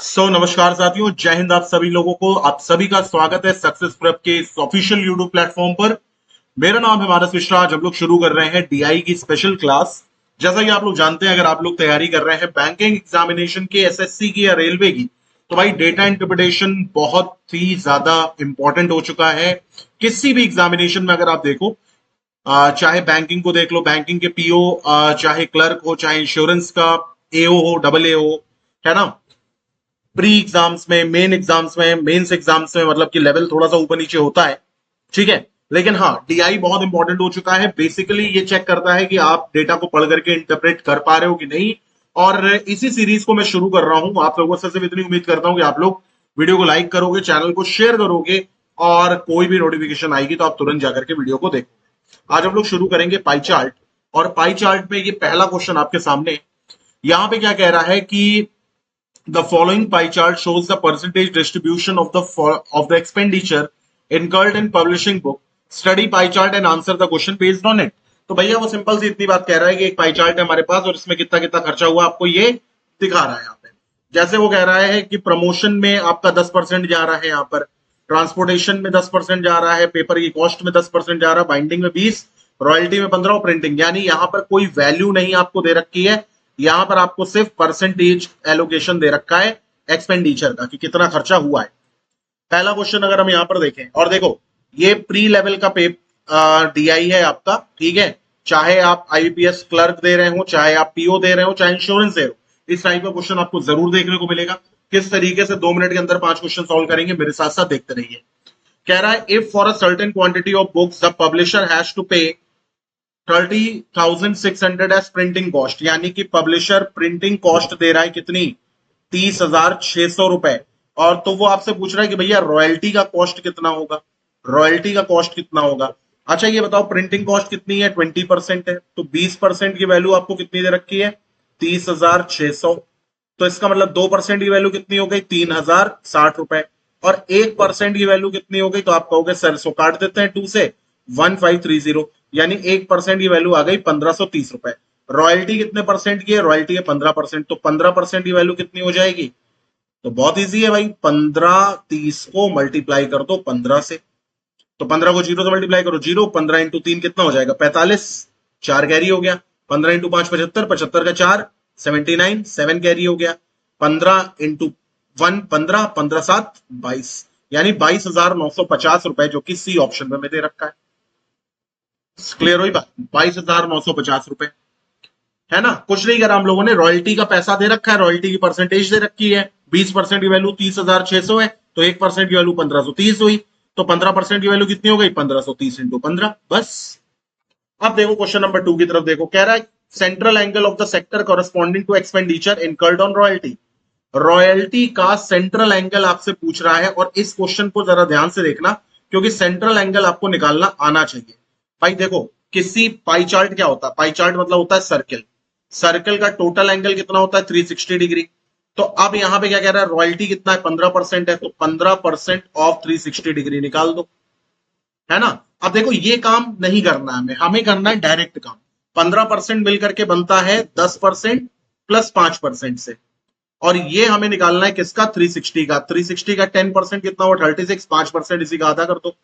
नमस्कार साथियों, जय हिंद। आप सभी लोगों को आप सभी का स्वागत है सक्सेस प्रेप के इस ऑफिशियल यूट्यूब प्लेटफॉर्म पर। मेरा नाम है मानस मिश्रा। आज हम लोग शुरू कर रहे हैं डीआई की स्पेशल क्लास। जैसा कि आप लोग जानते हैं, अगर आप लोग तैयारी कर रहे हैं बैंकिंग एग्जामिनेशन की, एसएससी की या रेलवे की, तो भाई डेटा इंटरप्रिटेशन बहुत ही ज्यादा इंपॉर्टेंट हो चुका है। किसी भी एग्जामिनेशन में अगर आप देखो, चाहे बैंकिंग को देख लो, बैंकिंग के पीओ, चाहे क्लर्क हो, चाहे इंश्योरेंस का एओ हो, डबल एओ, है ना, प्री एग्जाम्स में, मेन एग्जाम्स में, मेंस एग्जाम्स में, मतलब कि लेवल थोड़ा सा ऊपर नीचे होता है, ठीक है। लेकिन हाँ, डीआई बहुत इंपॉर्टेंट हो चुका है। बेसिकली ये चेक करता है कि आप डेटा को पढ़ करके इंटरप्रेट कर पा रहे हो कि नहीं। और इसी सीरीज को मैं शुरू कर रहा हूं। आप लोगों से सिर्फ इतनी उम्मीद करता हूं कि आप लोग वीडियो को लाइक करोगे, चैनल को शेयर करोगे, और कोई भी नोटिफिकेशन आएगी तो आप तुरंत जाकर के वीडियो को देखो। आज हम लोग शुरू करेंगे पाई चार्ट। और पाई चार्ट में ये पहला क्वेश्चन आपके सामने। यहां पे क्या कह रहा है कि the following pie chart shows the percentage distribution of the expenditure incurred in publishing book. Study pie chart and answer the question based on it. तो भैया वो सिंपल सी इतनी बात कह रहा है कि एक पाई चार्ट है हमारे पास और इसमें कितना कितना खर्चा हुआ आपको ये दिखा रहा है यहाँ पे। जैसे वो कह रहा है कि प्रमोशन में आपका 10% जा रहा है, यहाँ पर ट्रांसपोर्टेशन में 10% जा रहा है, पेपर की कॉस्ट में 10% जा रहा है, बाइंडिंग में 20, रॉयल्टी में 15 और प्रिंटिंग, यानी यहाँ पर कोई वैल्यू नहीं आपको दे रखी है। यहां पर आपको सिर्फ परसेंटेज एलोकेशन दे रखा है एक्सपेंडिचर का कि कितना खर्चा हुआ है। पहला क्वेश्चन अगर हम यहां पर देखें, और देखो ये प्री लेवल का डीआई है आपका, ठीक है। चाहे आप आईपीएस क्लर्क दे रहे हो, चाहे आप पीओ दे रहे हो, चाहे इंश्योरेंस दे रहे हो, इस टाइप का क्वेश्चन आपको जरूर देखने को मिलेगा। किस तरीके से 2 मिनट के अंदर 5 क्वेश्चन सॉल्व करेंगे, मेरे साथ साथ देखते रहिए। कह रहा है if for a certain quantity of books the publisher has to pay 30,600 as printing cost, यानी कि पब्लिशर प्रिंटिंग कॉस्ट दे रहा है कितनी, 30,600 रुपए। और तो वो आपसे पूछ रहा है कि भैया रॉयल्टी का कॉस्ट कितना होगा, रॉयल्टी का कॉस्ट कितना होगा। अच्छा ये बताओ प्रिंटिंग कॉस्ट कितनी है, 20% है, तो 20% की वैल्यू आपको कितनी दे रखी है, 30,600। तो इसका मतलब 2% की वैल्यू कितनी हो गई, 3,060 रुपए। और 1% की वैल्यू कितनी हो गई, तो आप कहोगे सर इसको काट देते हैं 2 से, 1530, यानी 1% की वैल्यू आ गई 1530 रुपए। रॉयल्टी कितने परसेंट की है, रॉयल्टी है 15%, तो 15% की वैल्यू कितनी हो जाएगी। तो बहुत इजी है भाई, 1530 को मल्टीप्लाई कर दो 15 से, तो 15 को 0 से मल्टीप्लाई करो, 0, 15 इंटू 3 कितना हो जाएगा, 45, 4 कैरी हो गया, 15 इंटू 5 75, 75 का 4 79, 7 कैरी हो गया, 15 इंटू 1 15, 15 7 22, यानी 22,950 रुपए, जो कि सी ऑप्शन में दे रखा है। क्लियर हुई बात, 22,950 रुपए, है ना। कुछ नहीं करा हम लोगों ने, रॉयल्टी का पैसा दे रखा है, रॉयल्टी की परसेंटेज दे रखी है, 20% की वैल्यू 30,600 है, तो 1% की वैल्यू 1530 हुई, तो 15% की वैल्यू कितनी हो गई, 1530 इंटू 15, बस। अब देखो क्वेश्चन नंबर 2 की तरफ देखो, कह रहा है central angle of the sector corresponding to expenditure incurred on royalty. Royalty का सेंट्रल एंगल आपसे पूछ रहा है, और इस क्वेश्चन को जरा ध्यान से देखना, क्योंकि सेंट्रल एंगल आपको निकालना आना चाहिए। भाई देखो, किसी पाई चार्ट क्या होता है, पाई चार्ट मतलब होता है सर्किल, सर्किल का टोटल एंगल कितना होता है, 360 डिग्री। तो अब यहां पे क्या कह रहा है, रॉयल्टी कितना है, 15% है, तो 15% ऑफ 360 डिग्री निकाल दो, है ना। अब देखो ये काम नहीं करना है हमें, हमें करना है डायरेक्ट काम। 15% मिलकर के बनता है 10% प्लस 5% से, और ये हमें निकालना है किसका, 360 का। 360 का 10% कितना हुआ, 36, 5% इसी का आधा कर दो,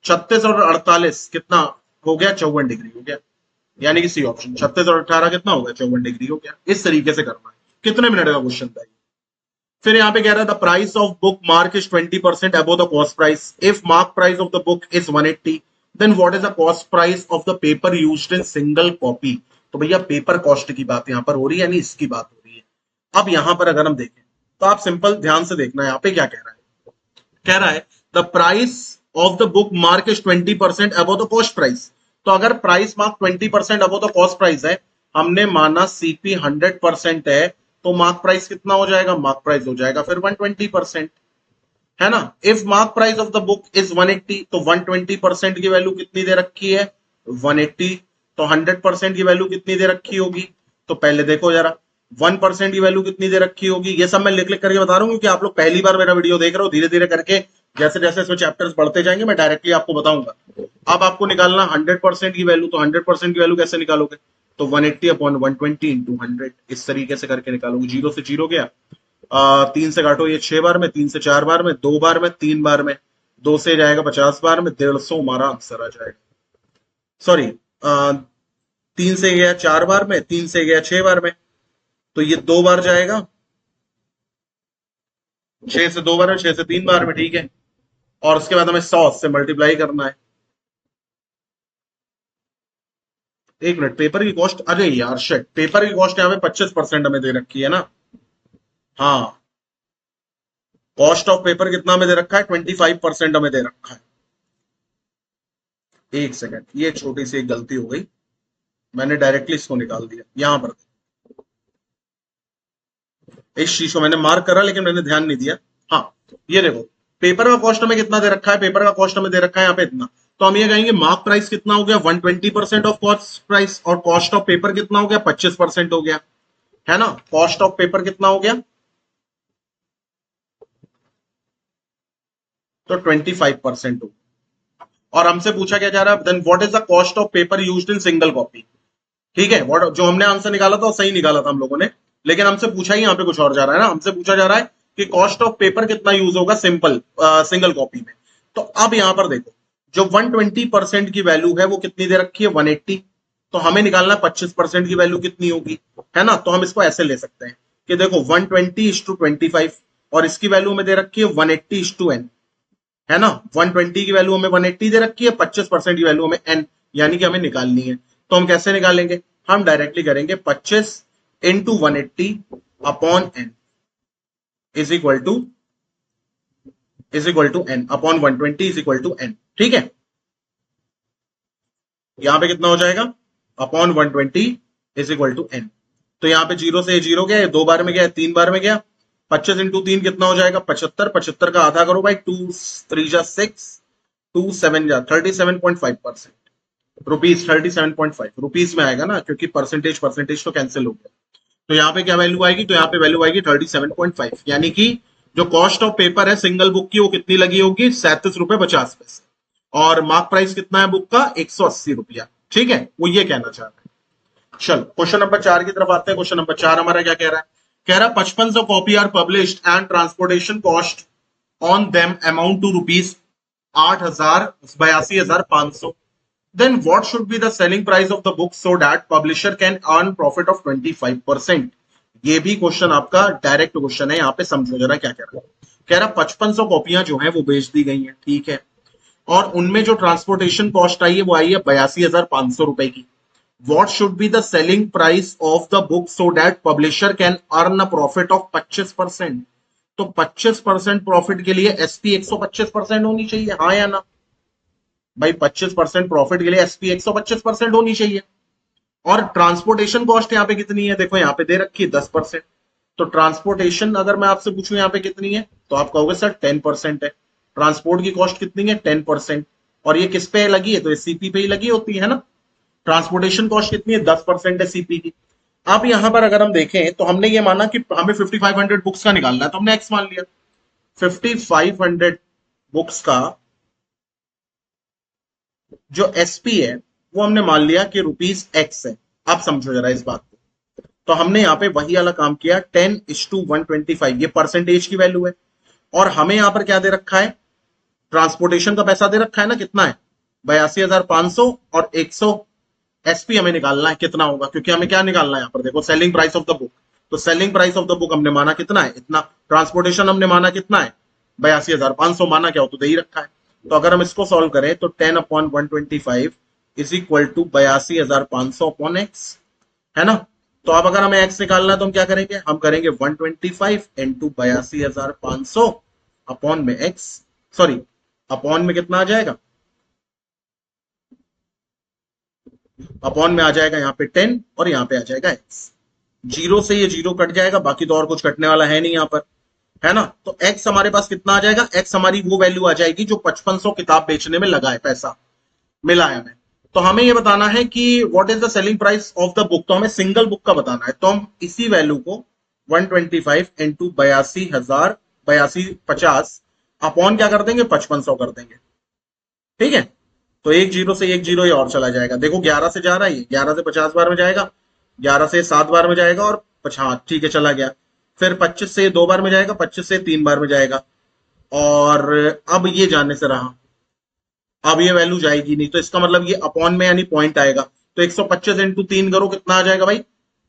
36 और 48 कितना हो गया, 54 डिग्री हो गया, यानी कि सी ऑप्शन। 36 और 18 कितना हो गया, 54 डिग्री हो गया। इस तरीके से करना है। कितने मिनट का क्वेश्चन था। फिर यहाँ पे कह रहा है the price of book mark is 20% above the cost price. If mark price of the book is 180, then what is the cost price of the paper used in single copy. तो भैया paper cost की बात यहाँ पर हो रही है, यानी इसकी बात हो रही है। अब यहां पर अगर हम देखें, तो आप सिंपल ध्यान से देखना, यहाँ पे क्या कह रहा है, कह रहा है the price of the book mark is 20% above the cost price. तो अगर price mark 20% above the cost price है, हमने माना सीपी 100% है, तो मार्क प्राइस कितना हो जाएगा, मार्क प्राइस हो जाएगा फिर 120%, है ना। If mark price of the book is 180, तो 120% की वैल्यू कितनी दे रखी है, 180, तो 100% की वैल्यू कितनी दे रखी होगी। तो पहले देखो जरा, 1% की वैल्यू कितनी दे रखी होगी, ये सब मैं लिख लिख करके बता रहा हूँ, क्योंकि आप लोग पहली बार मेरा वीडियो देख रहे हो। धीरे धीरे करके जैसे जैसे इसमें चैप्टर्स बढ़ते जाएंगे, मैं डायरेक्टली आपको बताऊंगा। अब आपको निकालना 100% की वैल्यू, तो 100% की वैल्यू कैसे निकालोगे, तो 180 अपॉन 120 इंटू 100, इस तरीके से करके निकालोगे। 0 से 0 गया, तीन से काटो ये 6 बार में, 3 से 4 बार में, 2 बार में, 3 बार में, 2 से जाएगा 50 बार में, 150 हमारा आंसर आ जाएगा। सॉरी, 3 से गया 4 बार में, 3 से गया 6 बार में, तो ये 2 बार जाएगा, 6 से 2 बार में, 6 से 3 बार में, ठीक है। और उसके बाद हमें 100 से मल्टीप्लाई करना है। एक मिनट, पेपर की कॉस्ट, अरे यार शिट, पेपर की कॉस्ट यहाँ पे 25% हमें दे रखी है ना। हाँ, कॉस्ट ऑफ पेपर कितना हमें दे रखा है, 25% हमें दे रखा है। एक सेकंड, ये छोटी सी एक गलती हो गई, मैंने डायरेक्टली इसको निकाल दिया यहां पर। इस चीज को मैंने मार्क करा लेकिन मैंने ध्यान नहीं दिया। हाँ, ये देखो, पेपर का कॉस्ट हमें कितना दे रखा है, पेपर का कॉस्ट हमें दे रखा है यहाँ पे इतना, तो हम ये कहेंगे मार्क प्राइस कितना हो गया, 120% ऑफ कॉस्ट प्राइस, और कॉस्ट ऑफ पेपर कितना हो गया, 25% हो गया, है ना। कॉस्ट ऑफ पेपर कितना हो गया, तो 25% हो। और हमसे पूछा क्या जा रहा है, then what is the cost of paper used in single copy. ठीक है, जो हमने आंसर निकाला था वो सही निकाला था हम लोगों ने, लेकिन हमसे पूछा ही यहाँ पे कुछ और जा रहा है ना। हमसे पूछा जा रहा है कि कॉस्ट ऑफ पेपर कितना यूज होगा सिंगल कॉपी में। तो अब यहां पर देखो, जो 120% की वैल्यू है वो कितनी दे रखी है, 180, तो हमें निकालना 25% की वैल्यू कितनी होगी, है ना। तो हम इसको ऐसे ले सकते हैं कि देखो 120:25, और इसकी वैल्यू हमें दे रखी है 180:n, है ना। 120 की वैल्यू हमें 180 दे रखी है, 25% की वैल्यू हमें n, यानी कि हमें निकालनी है। तो हम कैसे निकालेंगे, हम डायरेक्टली करेंगे 25 into 180 upon n is equal to n upon 120 is equal to n, ठीक है। यहां पे कितना हो जाएगा, upon 120 is equal to n। तो यहाँ पे 0 से 0 गया, 2 बार में गया, 3 बार में गया, 25 × 3 कितना हो जाएगा, 75, 75 का आधा करो भाई, 2 3 जा 6, 2 7 जा 37.5%, रुपीज 37.5 रुपीज में आएगा ना, क्योंकि परसेंटेज परसेंटेज तो कैंसिल हो गया। तो यहाँ पे क्या वैल्यू आएगी, तो यहाँ पे वैल्यू आएगी 37.5, यानी कि जो कॉस्ट ऑफ पेपर है सिंगल बुक की वो कितनी लगी होगी, 37.50 रुपए, और मार्क प्राइस कितना है बुक का, 180 रुपया, ठीक है। वो ये कहना चाह रहा है। चलो क्वेश्चन नंबर 4 की तरफ आते हैं। क्वेश्चन नंबर 4 हमारा क्या कह रहा है, कह रहा है 5500 copy are published and transportation cost on them amount to rupees 82,500। Then what should be the selling price of the book so that publisher can earn profit of 25%? ये भी क्वेश्चन आपका डायरेक्ट क्वेश्चन है, यहाँ पे समझो जरा क्या कह रहा है। कह रहा 5500 कॉपियां जो हैं वो बेच दी गई हैं, ठीक है, और उनमें जो ट्रांसपोर्टेशन कॉस्ट आई है वो आई है 82,500 रुपए की। What should be the selling price of the book so that publisher can earn a profit of 25%? तो 25% प्रॉफिट के लिए एसपी 125% होनी चाहिए, हाँ या ना भाई। 25% प्रॉफिट के लिए एसपी 125% होनी चाहिए। और ट्रांसपोर्टेशन कॉस्ट यहाँ पे कितनी है, देखो यहाँ पे दे रखी है 10%। तो ट्रांसपोर्टेशन अगर मैं आपसे पूछूं यहाँ पे कितनी है, तो आप कहोगे सर 10% है। ट्रांसपोर्ट की कॉस्ट कितनी है, 10%, और ये किस पे लगी है, तो सीपी पे ही लगी होती है ना। ट्रांसपोर्टेशन कॉस्ट कितनी है, 10% है सीपी की। अब यहां पर अगर हम देखें तो हमने ये माना कि हमें 5500 बुक्स का निकालना है, तो हमने एक्स मान लिया। 5500 बुक्स का जो एसपी है वो हमने मान लिया कि रुपीज एक्स है। आप समझो जरा इस बात को। तो हमने यहाँ पे वही वाला काम किया, 10:125, ये परसेंटेज की वैल्यू है। और हमें यहाँ पर क्या दे रखा है, ट्रांसपोर्टेशन का पैसा दे रखा है ना, कितना है 82,500, और 100 एसपी हमें निकालना है कितना होगा, क्योंकि हमें क्या निकालना है यहाँ पर, देखो selling price of the book. तो selling price of the book हमने माना कितना है, इतना। ट्रांसपोर्टेशन हमने माना कितना है, 82,500 माना, क्या हो तो दे ही रखा है। तो अगर हम इसको सॉल्व करें तो 10/125 is equal to 82,500 upon X, है ना। तो अब अगर हमें एक्स निकालना है तो हम क्या करेंगे, हम करेंगे 125 इंटू 82,500 अपॉन में एक्स, सॉरी अपॉन में कितना आ जाएगा, अपॉन में आ जाएगा यहाँ पे 10 और यहाँ पे आ जाएगा एक्स। जीरो से ये जीरो कट जाएगा, बाकी तो और कुछ कटने वाला है नहीं यहाँ पर, है ना। तो एक्स हमारे पास कितना आ जाएगा, एक्स हमारी वो वैल्यू आ जाएगी जो 5500 किताब बेचने में लगा है, पैसा मिला है हमें। तो हमें ये बताना है कि what is the selling price of the book, तो हमें सिंगल बुक का बताना है। तो हम इसी वैल्यू को 125 इंटू 82,50 अपॉन क्या कर देंगे, 5500 कर देंगे, ठीक है। तो एक जीरो से एक जीरो ये और चला जाएगा, देखो 11 से जा रहा है, 11 से 50 बार में जाएगा, 11 से 7 बार में जाएगा, और 50, ठीक है चला गया। फिर 25 से 2 बार में जाएगा, 25 से 3 बार में जाएगा, और अब ये जाने से रहा, अब ये वैल्यू जाएगी नहीं, तो इसका मतलब ये अपॉन में यानी पॉइंट आएगा। तो 125 इंटू 3 करो, कितना आ जाएगा भाई?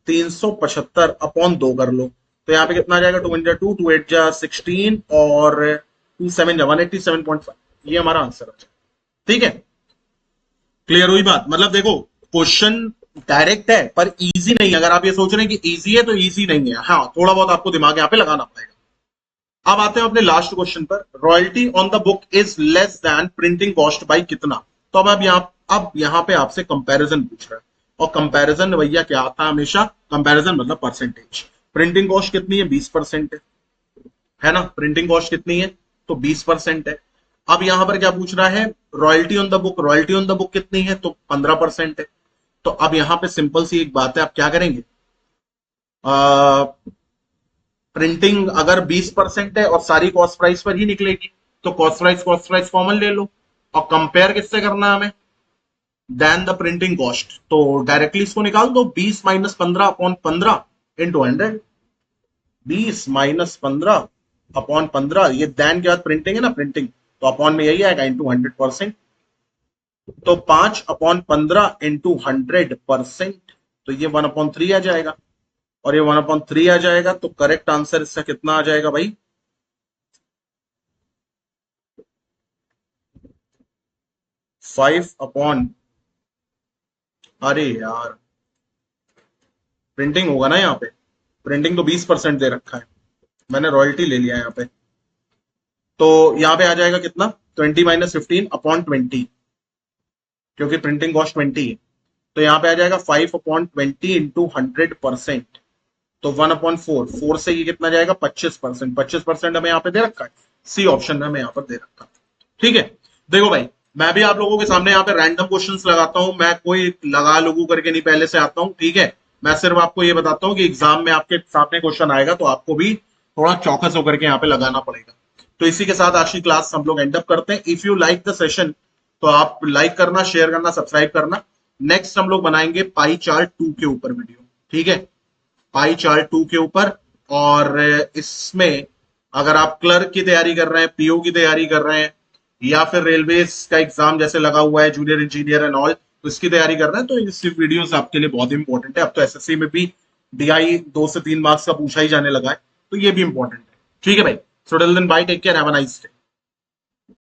375 अपॉन 2 कर लो, तो यहाँ पे कितना आ जाएगा? 2 2 8 जा 16 और 2 7 जा 187.5। ये हमारा आंसर है। ठीक है, क्लियर हुई बात? मतलब देखो, क्वेश्चन डायरेक्ट है पर इजी नहीं है। अगर आप ये सोच रहे हैं कि इजी है तो इजी नहीं है, हाँ थोड़ा बहुत आपको दिमाग यहाँ पे लगाना पड़ेगा। अब आते हैं अपने लास्ट क्वेश्चन पर। Royalty on the book is less than printing cost by कितना? तो अब यहाँ पे आपसे कंपैरिजन पूछ रहा है, और कंपैरिजन भैया क्या आता है हमेशा? कंपैरिजन मतलब परसेंटेज। प्रिंटिंग कॉस्ट कितनी है? 20% है ना? प्रिंटिंग कॉस्ट कितनी है? तो 20% है। अब यहां पर क्या पूछ रहा है? Royalty on the book. Royalty on the book कितनी है? तो 15% है। तो अब यहां पे सिंपल सी एक बात है, आप क्या करेंगे? प्रिंटिंग अगर 20% है और सारी कॉस्ट प्राइस पर ही निकलेगी, तो कॉस्ट प्राइस कॉमन ले लो, और कंपेयर किससे करना है हमें? Then the printing cost. तो डायरेक्टली इसको निकाल दो, 20 minus 15 upon 15 into 100। 20 minus 15 upon 15, ये देन के बाद प्रिंटिंग है ना, प्रिंटिंग, तो अपॉन में यही आएगा इंटू 100%। तो 5 अपॉन 15 इंटू 100%, तो ये 1/3 आ जाएगा, और ये 1/3 आ जाएगा, तो करेक्ट आंसर इसका कितना आ जाएगा भाई? 5 अपॉन, अरे यार प्रिंटिंग होगा ना यहाँ पे, प्रिंटिंग तो 20% दे रखा है, मैंने रॉयल्टी ले लिया यहाँ पे, तो यहाँ पे आ जाएगा कितना? 20 माइनस 15 अपॉन 20, क्योंकि प्रिंटिंग कॉस्ट 20 है। तो यहाँ पे आ जाएगा 5/20 इंटू 100%, तो 1/4, 4 से ये कितना जाएगा? 25%। 25% हमें यहाँ पे दे रखा है, सी ऑप्शन में हमें यहाँ पर दे रखा है। ठीक है, देखो भाई, मैं भी आप लोगों के सामने यहाँ पे रैंडम क्वेश्चंस लगाता हूँ, मैं कोई लगा लोगू करके नहीं पहले से आता हूँ। ठीक है, मैं सिर्फ आपको ये बताता हूँ कि एग्जाम में आपके सामने क्वेश्चन आएगा तो आपको भी थोड़ा चौकस होकर के यहाँ पे लगाना पड़ेगा। तो इसी के साथ आज की क्लास हम लोग एंड अप करते हैं। If you like the session तो आप लाइक करना, शेयर करना, सब्सक्राइब करना। नेक्स्ट हम लोग बनाएंगे पाई चार्ट 2 के ऊपर वीडियो। ठीक है, पाई चार्ट 2 के ऊपर, और इसमें अगर आप क्लर्क की तैयारी कर रहे हैं, पीओ की तैयारी कर रहे हैं, या फिर रेलवेज का एग्जाम जैसे लगा हुआ है, जूनियर इंजीनियर एंड ऑल, तो इसकी तैयारी कर रहे हैं, तो इस वीडियोस आपके लिए बहुत इंपॉर्टेंट है। अब तो एसएससी में भी डीआई 2 से 3 मार्क्स का पूछा ही जाने लगा है, तो ये भी इंपॉर्टेंट है। ठीक है भाई, so till then bye, take care, have a nice day.